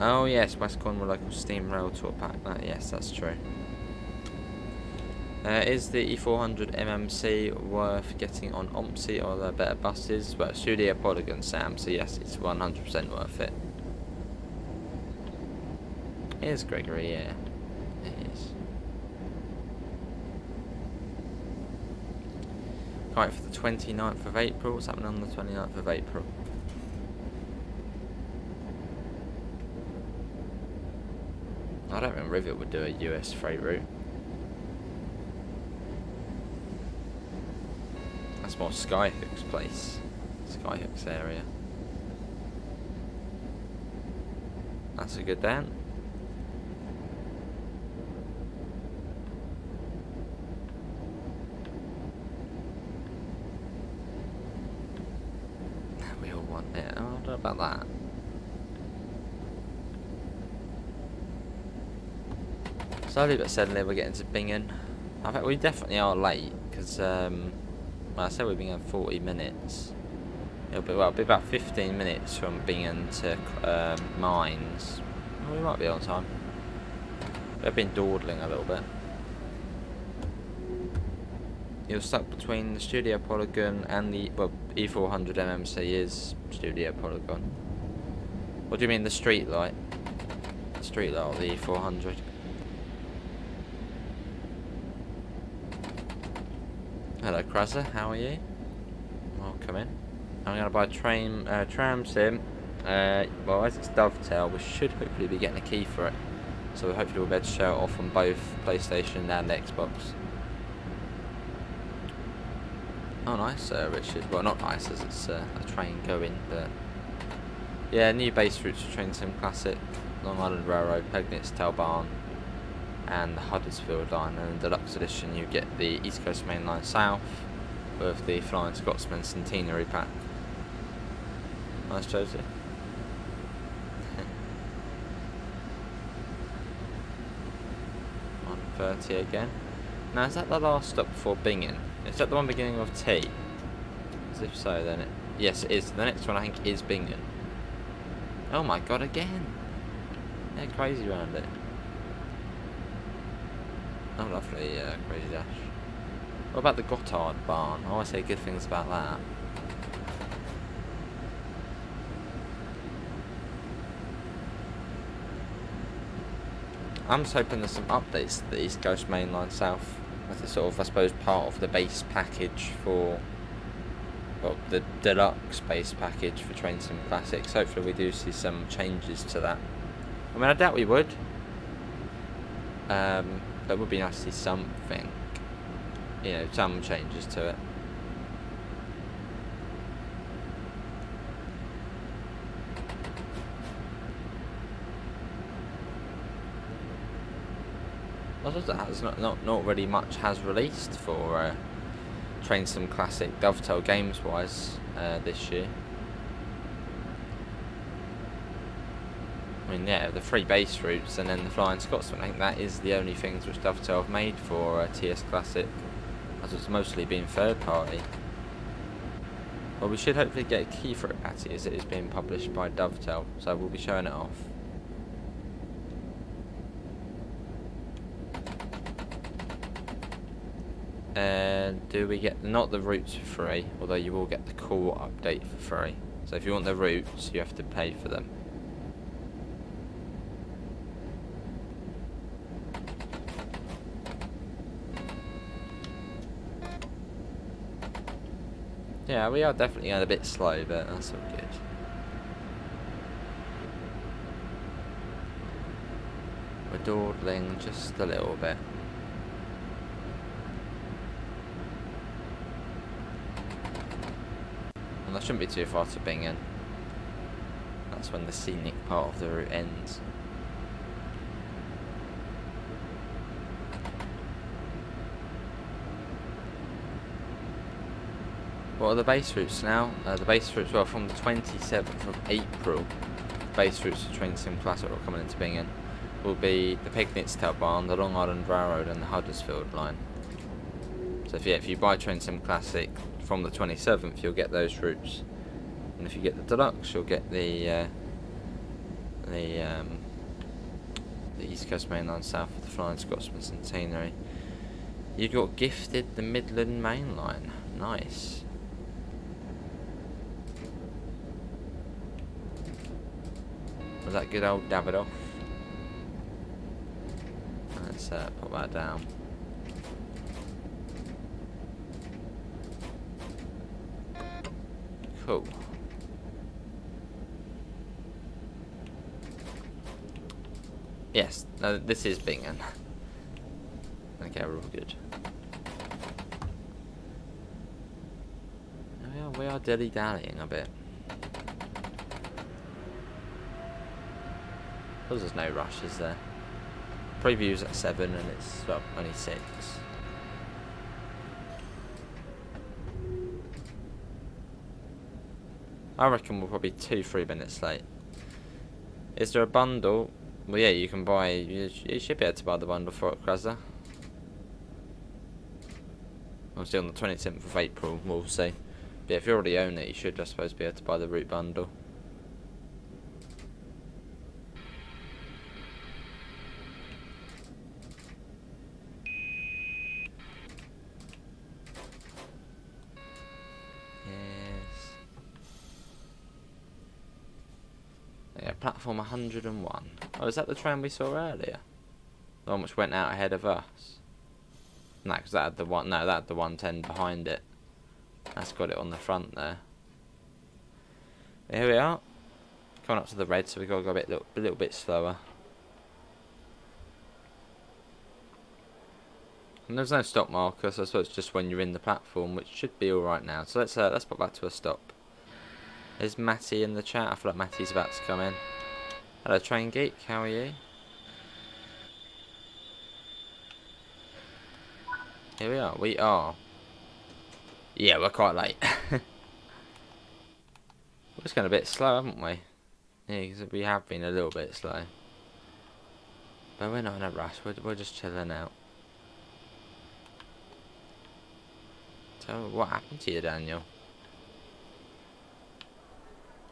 A: Oh yes, West Cornwall local steam rail tour pack. Yes, that's true. Is the E400 MMC worth getting on OMSI, or are there better buses? Well, Studio Polygon, Sam, so yes, it's 100% worth it. It is, Gregory, yeah. It is. Right, for the 29th of April. What's happening on the 29th of April? I don't think Rivet would do a US freight route. That's more Skyhook's place. Skyhook's area. That's a good Dan. We all want it. Oh, I don't know about that. Slowly but steadily we're getting to Bingen. I think we definitely are late because well, I said we've been going 40 minutes. It'll be about 15 minutes from Bingen to Mines. Well, we might be on time. We've been dawdling a little bit. You're stuck between the Studio Polygon and the E400 MMC is Studio Polygon. What do you mean the street light? The street light of the E400. Hello Krasser, how are you? Welcome in. I'm going to buy a tram sim. Well, as it's Dovetail, we should hopefully be getting a key for it. So hopefully we'll be able to show it off on both PlayStation and Xbox. Oh nice, Richard. Well, not nice as it's a train going, but... Yeah, new base routes for Train Sim Classic, Long Island Railroad, Pegnitz, Telbarn, and the Huddersfield line. And the deluxe edition you get the East Coast Main Line South with the Flying Scotsman Centenary pack. Nice, Josie. 130 again. Now is that the last stop before Bingen? Is that the one beginning with T? As if so, then it... Yes, it is. The next one I think is Bingen. Oh my god, again! They're crazy around it. Oh, lovely, Crazy Dash. What about the Gothard barn? I always say good things about that. I'm just hoping there's some updates to the East Coast Main Line South as a sort of, I suppose, part of the base package for, well, the deluxe base package for Train Sim Classics. Hopefully we do see some changes to that. I mean, I doubt we would. But it would be nice to see something, you know, some changes to it. I suppose that has not really much has released for Train Sim Classic Dovetail games wise this year. I mean, yeah, the 3 base routes and then the Flying Scotsman. I think that is the only things which Dovetail have made for TS Classic, as it's mostly been third party. Well, we should hopefully get a key for it, Patty, as it is being published by Dovetail, so we'll be showing it off. Do we get not the routes for free, although you will get the core update for free. So if you want the routes, you have to pay for them. Yeah, we are definitely going a bit slow, but that's all good. We're dawdling just a little bit. And that shouldn't be too far to Bingen. That's when the scenic part of the route ends. What are the base routes now? The base routes are from the 27th of April. The base routes for Train Sim Classic are coming into Bingen will be the Pegnitz Barn, the Long Island Railroad and the Huddersfield line. So if you buy Train Sim Classic from the 27th, you'll get those routes. And if you get the Deluxe, you'll get the East Coast Main Line south of the Flying Scotsman Centenary. You got gifted the Midland Main Line. Nice. Was that good old Davidoff? Let's put that down. Cool. Yes, no, this is Bingen. Okay, we're all good. We are dilly-dallying a bit. Because there's no rush, is there? Preview's at 7 and it's, well, only 6. I reckon we're probably 2-3 minutes late. Is there a bundle? Well, yeah, you can buy. You should be able to buy the bundle for it, Krasza. Obviously on the 27th of April, we'll see. But yeah, if you already own it, you should, I suppose, be able to buy the route bundle. Yeah, platform 101. Oh, is that the train we saw earlier? The one which went out ahead of us? No, because that had the one. No, that had the 110 behind it. That's got it on the front there. Here we are, coming up to the red, so we've got to go a little bit slower. And there's no stop marker, so I suppose it's just when you're in the platform, which should be all right now. So let's put that to a stop. Is Matty in the chat? I feel like Matty's about to come in. Hello, Train Geek. How are you? Here we are. We are. Yeah, we're quite late. We're just going a bit slow, haven't we? Yeah, because we have been a little bit slow. But we're not in a rush. We're just chilling out. Tell me what happened to you, Daniel.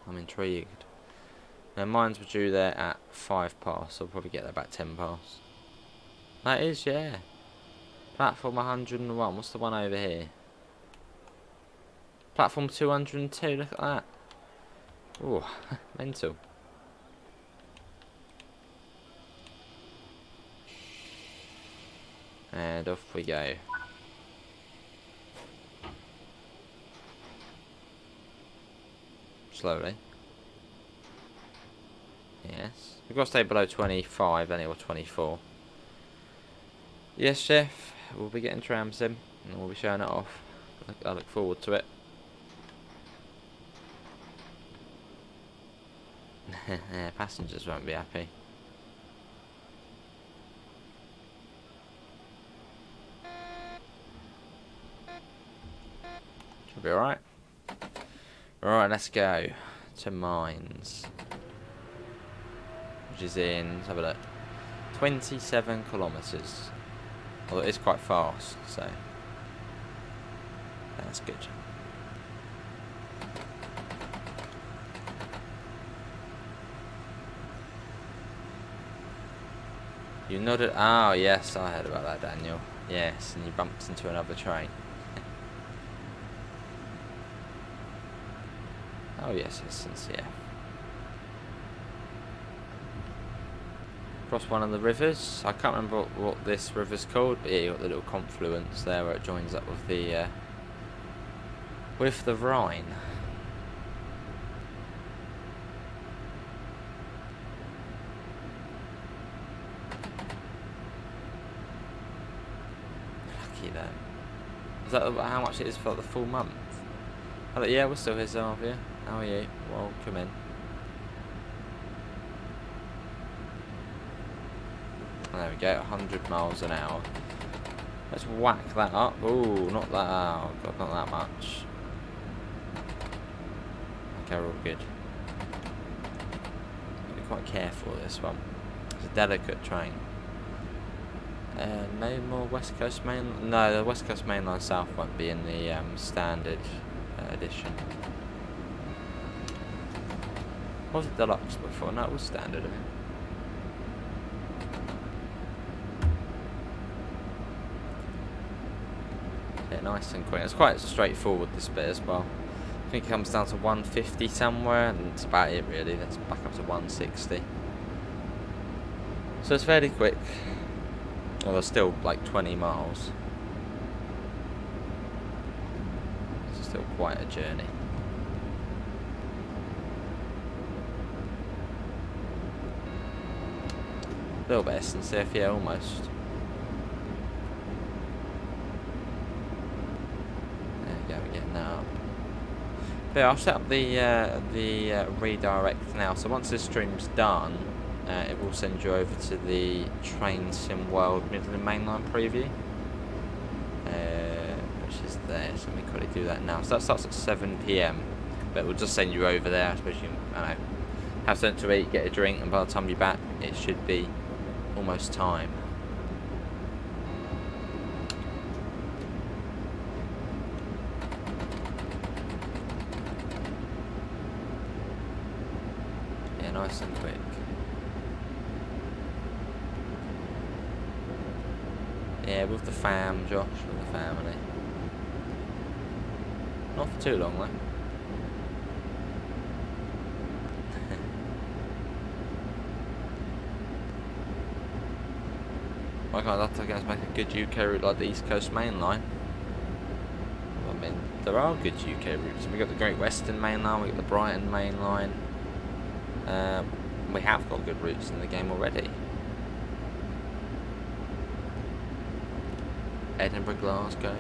A: I'm intrigued. Now, mines were due there at 5 past, so I'll probably get there about 10 past. That is, yeah. Platform 101. What's the one over here? Platform 202. Look at that. Ooh, mental. And off we go. Slowly. Yes. We've got to stay below 25 anyway, or 24. Yes, Chef. We'll be getting tram sim and we'll be showing it off. I look forward to it. Yeah, passengers won't be happy. Should be alright. Alright, let's go to Mines. Which is in, let's have a look, 27 kilometres. Although it is quite fast, so that's good. You nodded. Oh, yes, I heard about that, Daniel. Yes, and you bumped into another train. Oh, yes, it's sincere. Across one of the rivers. I can't remember what this river's called, but yeah, you got the little confluence there where it joins up with the Rhine. Lucky then. Is that how much it is for the full month? Oh, yeah, we're still here, Xavier. How are you? Well, come in. There we go, 100 miles an hour. Let's whack that up. Ooh, not that. Oh, God, not that much. Okay, we're all good. Be quite careful with this one. It's a delicate train. No more West Coast Main. No, the West Coast Main Line South won't be in the standard edition. Was it deluxe before? No, it was standard. I mean. Yeah, nice and quick. It's quite straightforward, this bit as well. I think it comes down to 150 somewhere, and that's about it really. Let's back up to 160. So it's fairly quick. Well, there's still like 20 miles. It's still quite a journey. A little bit SNCF, yeah, almost. There we go, we're getting that up. But yeah, I'll set up the redirect now. So once this stream's done, it will send you over to the Train Sim World Midland Mainline preview, which is there. So let me quickly do that now. So that starts at 7 PM, but it will just send you over there. I suppose you, I don't know, have something to eat, get a drink, and by the time you're back, it should be almost time. Yeah, nice and quick. Yeah, with the fam, Josh, with the family. Not for too long though. Why can't that guys make a good UK route like the East Coast Main Line? Well, I mean, there are good UK routes. We've got the Great Western Main Line, we've got the Brighton Main Line. We have got good routes in the game already. Edinburgh, Glasgow.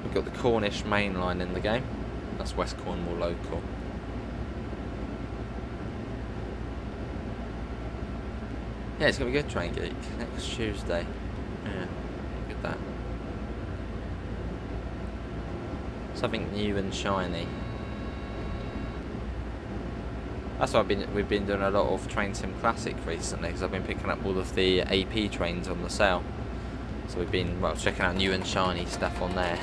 A: We've got the Cornish Main Line in the game. That's West Cornwall local. Yeah, it's going to be good, Train Geek, next Tuesday. Yeah, look at that. Something new and shiny. That's why we've been doing a lot of Train Sim Classic recently, because I've been picking up all of the AP trains on the sale. So we've been, well, checking out new and shiny stuff on there.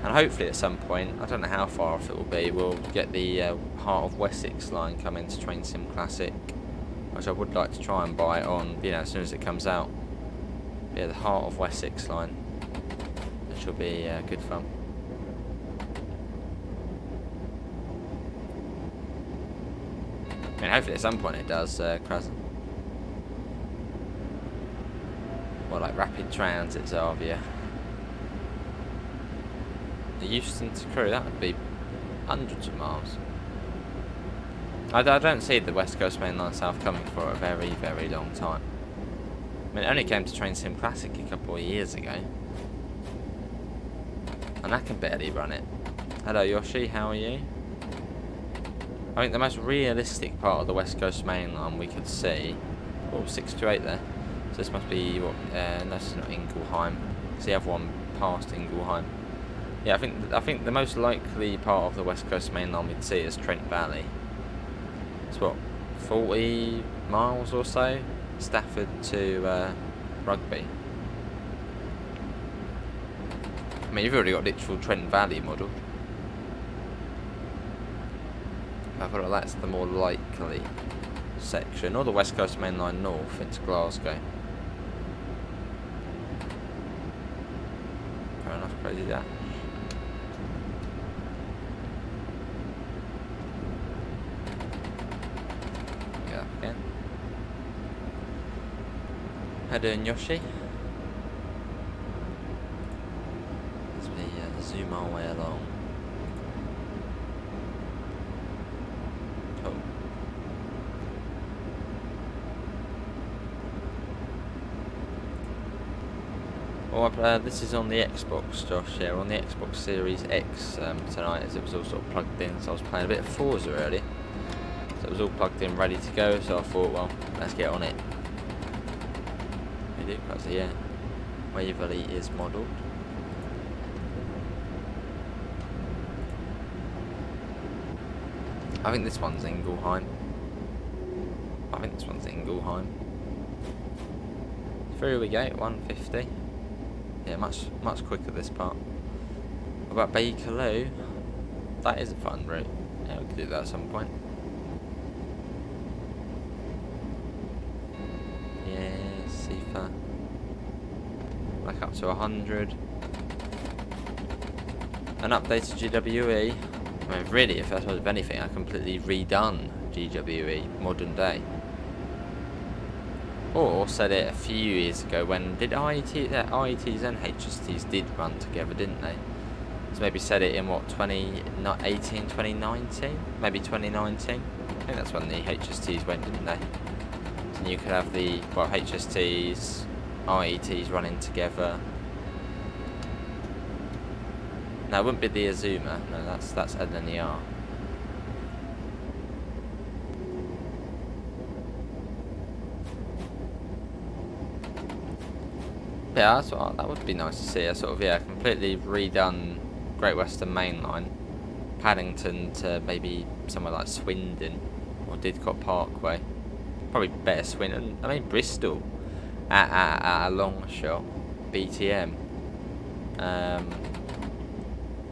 A: And hopefully at some point, I don't know how far off it will be, we'll get the Heart of Wessex line come into Train Sim Classic, which I would like to try and buy on, you know, as soon as it comes out. Yeah, the Heart of Wessex line, which will be good fun. I mean, hopefully at some point it does, Crazen. Well, like Rapid Transit, Xavier. The Euston to Crewe, that would be hundreds of miles. I don't see the West Coast Main Line South coming for a very, very long time. I mean, it only came to Train Sim Classic a couple of years ago. And I can barely run it. Hello Yoshi, how are you? I think the most realistic part of the West Coast Main Line we could see... Oh, 628 there. So This must be what? No, this is not Ingelheim. It's the other one past Ingelheim. Yeah, I think the most likely part of the West Coast Main Line we'd see is Trent Valley. It's what, 40 miles or so, Stafford to Rugby. I mean, you've already got literal Trent Valley modelled. I feel like that's the more likely section, or the West Coast Main Line north into Glasgow. Fair enough, crazy dash. Get up again. How doing, Yoshi? As we zoom our way along. Well, this is on the Xbox, Josh. Yeah, on the Xbox Series X tonight, as it was all sort of plugged in. So I was playing a bit of Forza earlier. So it was all plugged in, ready to go. So I thought, well, let's get on it. We do, because yeah, Waverley is modelled. I think this one's Ingelheim. Through we go, 150. Yeah, much quicker this part. What about Bakerloo? That is a fun route. Yeah, we could do that at some point. Yeah, Sifa. Back up to 100. An updated GWE. I mean, really, if anything, I completely redone GWE modern day. Or said it a few years ago when IETs and HSTs did run together, didn't they? So maybe said it in what, 2018, 2019? Maybe 2019? I think that's when the HSTs went, didn't they? So you could have the HSTs, IETs running together. No, it wouldn't be the Azuma. No, that's LNER. Yeah, that would be nice to see. A sort of completely redone Great Western Main Line, Paddington to maybe somewhere like Swindon or Didcot Parkway. Probably better Swindon. I mean Bristol at a long shot. BTM.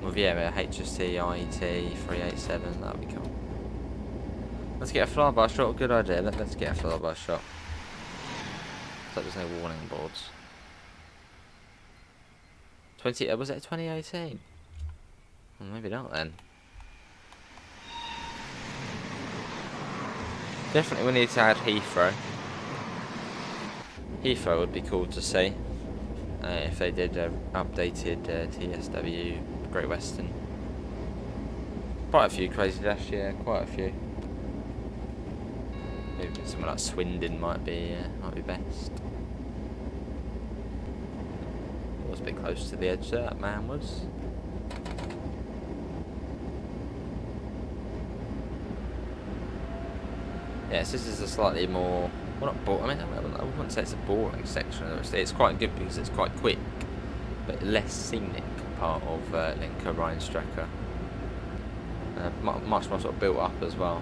A: With HST, IET, 387. That'd be cool. Let's get a flyby shot. Good idea. Let's get a flyby shot. So there's no warning boards. Was it 2018? Well, maybe not then. Definitely we need to add Heathrow. Heathrow would be cool to see if they did updated TSW Great Western. Quite a few Crazy Dash, yeah, quite a few. Maybe somewhere like Swindon might be best. Was a bit close to the edge there, that man was. Yes, this is a slightly more, well, not boring. I mean, I wouldn't say it's a boring section. It's quite good because it's quite quick, but less scenic part of Linke Rheinstrecke. Much more sort of built up as well.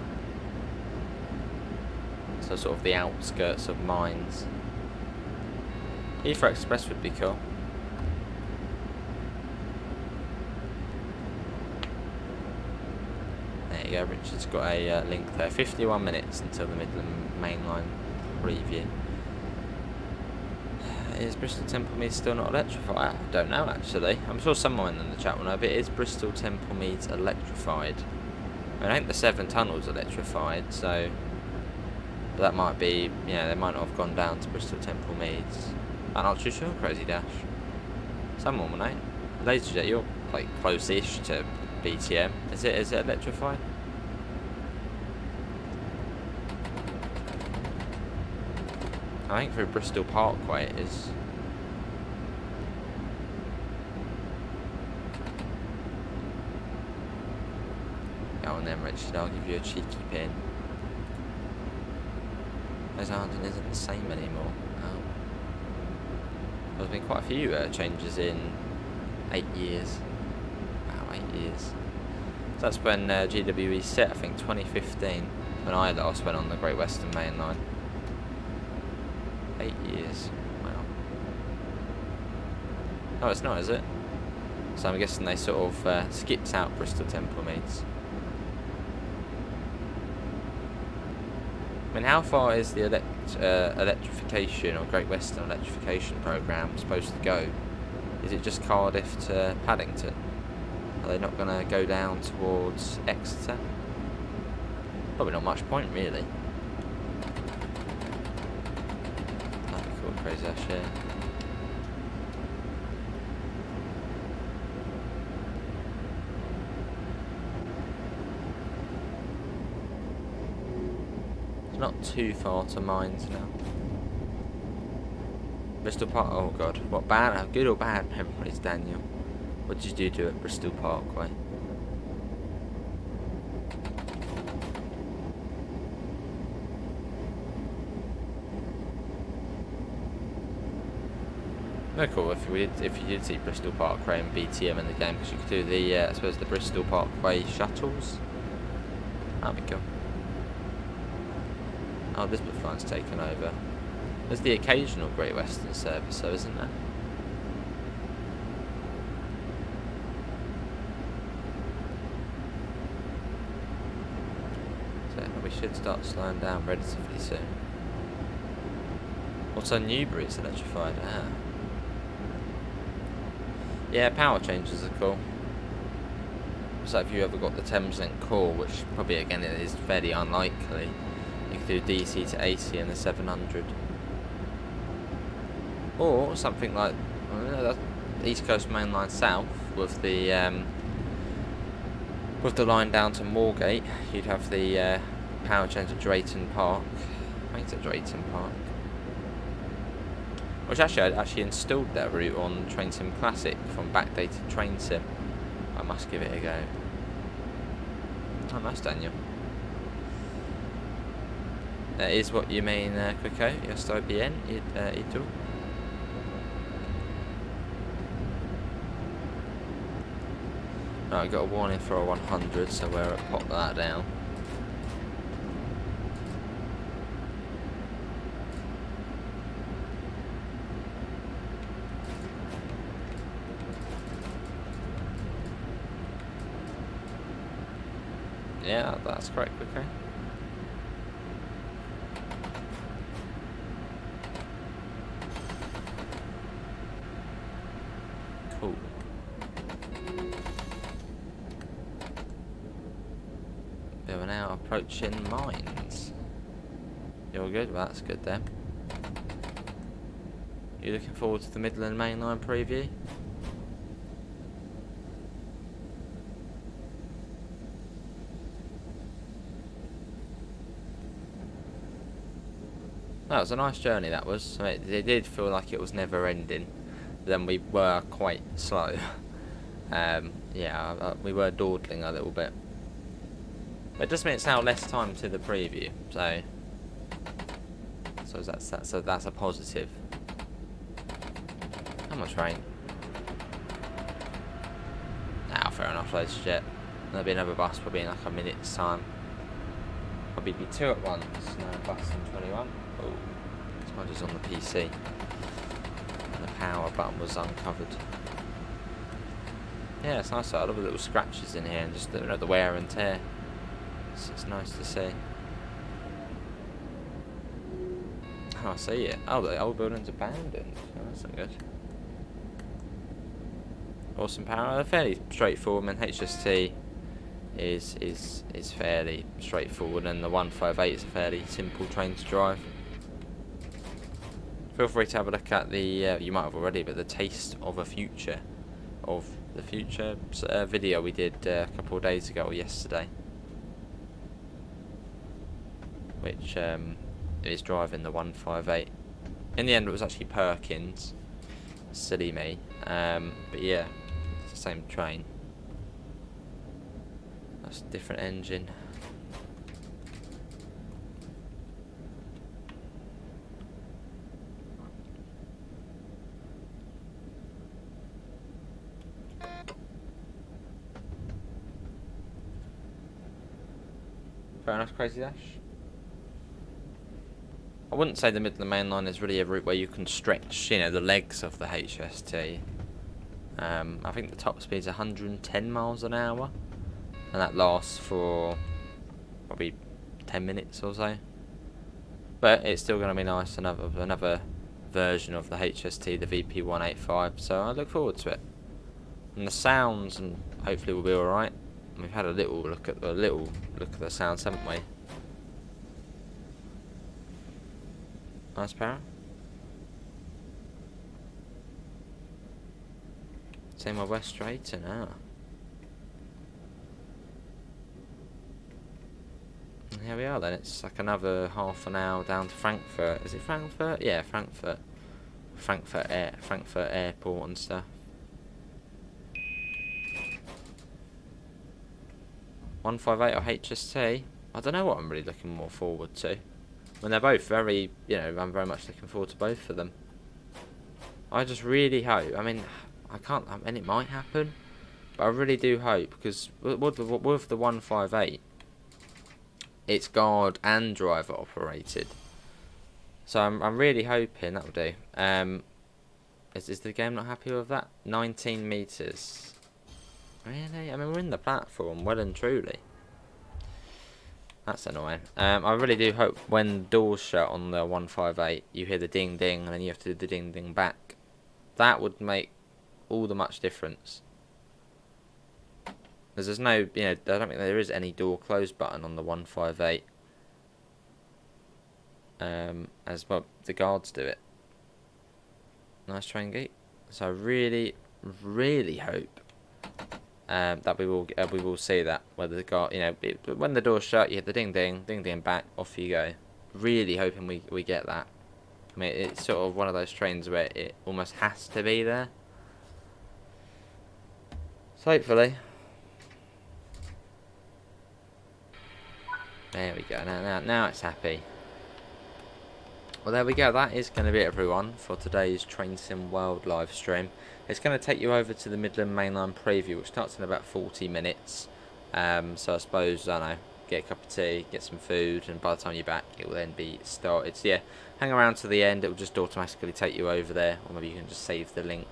A: So sort of the outskirts of mines. Heathrow Express would be cool. There you go, Richard's got a link there. 51 minutes until the Midland Mainline review. Is Bristol Temple Meads still not electrified? I don't know actually. I'm sure someone in the chat will know, but is Bristol Temple Meads electrified? I mean, I think the 7 tunnel's electrified, so but that might be, they might not have gone down to Bristol Temple Meads. I'm not too sure, Crazy Dash. Someone will know. LaserJet, you're like close-ish to BTM. Is it electrified? I think through Bristol Parkway it is. Go on then, Richard, I'll give you a cheeky pin. Those Arden isn't the same anymore. Oh. There's been quite a few changes in 8 years. Wow, 8 years. So that's when GWE set, I think 2015, when I last went on the Great Western Main Line. 8 years. Wow. Oh, it's not, is it? So I'm guessing they sort of skipped out Bristol Temple Meads. I mean, how far is the electrification or Great Western electrification programme supposed to go? Is it just Cardiff to Paddington? Are they not going to go down towards Exeter? Probably not much point, really. That'd be cool, crazy ass, yeah. It's not too far to Mines now. Bristol Park. Oh god, what bad, good or bad memories, Daniel? What did you do at Bristol Parkway? No, cool. If you did see Bristol Parkway and BTM in the game, because you could do the I suppose the Bristol Parkway shuttles. That'd be cool. Oh, Elizabeth line's taken over. There's the occasional Great Western service, though, isn't there? So we should start slowing down relatively soon. Also, Newbury's electrified. Ah. Yeah, power changes are cool. So if you ever got the Thameslink core, which probably again it is fairly unlikely, you could do DC to AC in the 700. Or something like East Coast Main Line South with the line down to Moorgate. You'd have the power change at Drayton Park. I think it's at Drayton Park. Which actually, I actually installed that route on Train Sim Classic from backdated Train Sim. I must give it a go. Oh, nice, Daniel. That is what you mean, Quico. Yes, IBN, itu. Right, I got a warning for a 100, so we'll pop that down. Yeah, that's correct, okay. Cool. We are now approaching Mines. You're good? Well, that's good then. You looking forward to the Midland Main Line preview? That was a nice journey, that was. I mean, it did feel like it was never ending. Then we were quite slow. Yeah, we were dawdling a little bit. But it does mean it's now less time to the preview, so that's a positive. How much rain? Ah, fair enough, ladies and gents. There'll be another bus probably in like a minute's time. Probably be two at once. No bus in 21. Oh, smudges on the PC. And the power button was uncovered. Yeah, it's nice. I love the little scratches in here and just the wear and tear. It's nice to see. Oh, I see it. Oh, the old building's abandoned. Oh, that's not good. Awesome power. They're fairly straightforward. I mean, HST is fairly straightforward, and the 158 is a fairly simple train to drive. Feel free to have a look at the you might have already, but the Taste of the Future video we did a couple of days ago or yesterday, which is driving the 158. In the end, it was actually Perkins. Silly me, but yeah, it's the same train. That's a different engine. Very nice, Crazy Dash. I wouldn't say the Midland Main Line is really a route where you can stretch, you know, the legs of the HST. I think the top speed is 110 miles an hour, and that lasts for probably 10 minutes or so. But it's still going to be nice, another version of the HST, the VP185. So I look forward to it. And the sounds, and hopefully will be all right. We've had a little look at the sounds, haven't we? Nice power. Same with West Drayton, And here we are then, it's like another half an hour down to Frankfurt. Is it Frankfurt? Yeah, Frankfurt. Frankfurt Airport and stuff. 158 or HST? I don't know what I'm really looking more forward to. I mean, they're both very, you know, I'm very much looking forward to both of them. I just really hope, I mean, I mean, it might happen, but I really do hope, because with the 158, it's guard and driver operated. So I'm really hoping that will do. Is the game not happy with that? 19 metres. Really? I mean, we're in the platform, well and truly. That's annoying. I really do hope when doors shut on the 158, you hear the ding ding, and then you have to do the ding ding back. That would make all the much difference. Because there's no, you know, I don't think there is any door close button on the 158. As well, the guards do it. Nice train gate. So I really, really hope that we will see that, whether the guard, you know, when the door's shut, you hit the ding ding back, off you go. Really hoping we get that. I mean, it's sort of one of those trains where it almost has to be there. So hopefully. There we go. Now it's happy. Well, there we go. That is going to be it, everyone, for today's Train Sim World live stream. It's going to take you over to the Midland Mainline preview, which starts in about 40 minutes. So I suppose, I don't know, get a cup of tea, get some food, and by the time you're back, it will then be started. So yeah, hang around to the end. It will just automatically take you over there, or maybe you can just save the link.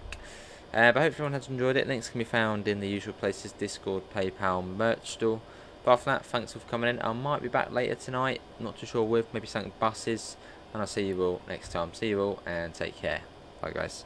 A: But hopefully everyone has enjoyed it. Links can be found in the usual places: Discord, PayPal, merch store. But after that, thanks for coming in. I might be back later tonight. Not too sure with, maybe something buses. And I'll see you all next time. See you all and take care. Bye, guys.